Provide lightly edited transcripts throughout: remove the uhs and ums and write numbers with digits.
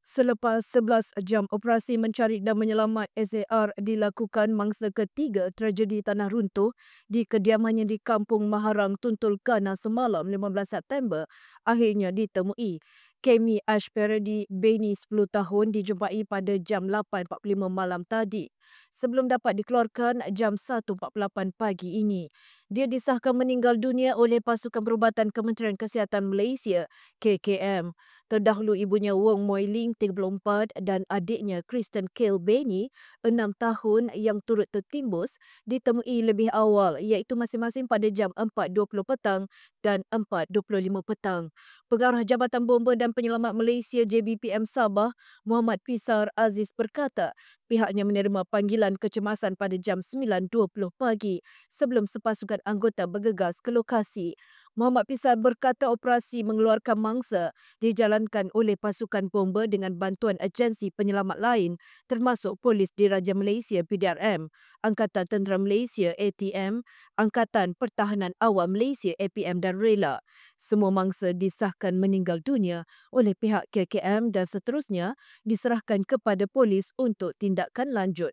Selepas 11 jam operasi mencari dan menyelamat SAR dilakukan mangsa ketiga tragedi tanah runtuh di kediamannya di Kampung Maharang, Tuntul Kana semalam 15 September akhirnya ditemui. Kemi Ashperadi Beni 10 tahun dijumpai pada jam 8.45 malam tadi. Sebelum dapat dikeluarkan jam 1.48 pagi ini. Dia disahkan meninggal dunia oleh Pasukan Perubatan Kementerian Kesihatan Malaysia, KKM. Terdahulu ibunya Wong Moy Ling 34 dan adiknya Kristen Kale Beni 6 tahun yang turut tertimbus ditemui lebih awal iaitu masing-masing pada jam 4.20 petang dan 4.25 petang. Pengarah Jabatan Bomba dan Penyelamat Malaysia JBPM Sabah, Muhammad Pisar Aziz berkata pihaknya menerima panggilan kecemasan pada jam 9.20 pagi sebelum sepasukan anggota bergegas ke lokasi. Muhammad Pisar berkata operasi mengeluarkan mangsa dijalankan oleh pasukan bomba dengan bantuan agensi penyelamat lain termasuk Polis Diraja Malaysia PDRM, Angkatan Tentera Malaysia ATM, Angkatan Pertahanan Awam Malaysia APM dan Rela. Semua mangsa disahkan meninggal dunia oleh pihak KKM dan seterusnya diserahkan kepada polis untuk tindakan lanjut.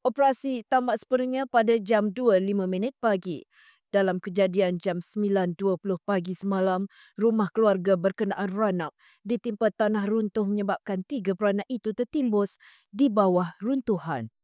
Operasi tamat sepenuhnya pada jam 2.05 pagi. Dalam kejadian jam 9.20 pagi semalam, rumah keluarga berkenaan Ranap ditimpa tanah runtuh menyebabkan 3 beranak itu tertimbus di bawah runtuhan.